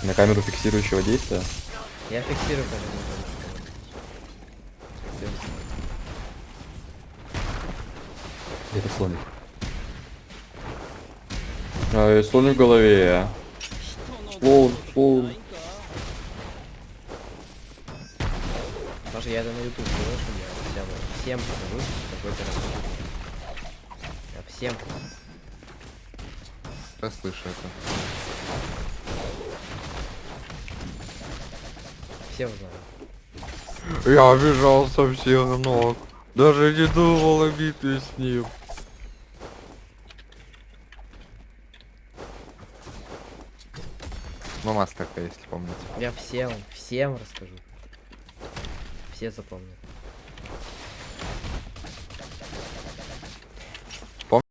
На камеру фиксирующего действия. Я фиксирую даже не знаю. Это слоник. А, слоник в голове. Слон. Даже я это на YouTube выложу, я всем покажу, какой то раз. Я всем. Я слышу это. Все узнали. Я бежал со всех ног. Даже не думал о битве с ним. Мама такая, если помните. Я всем расскажу. Все запомнят.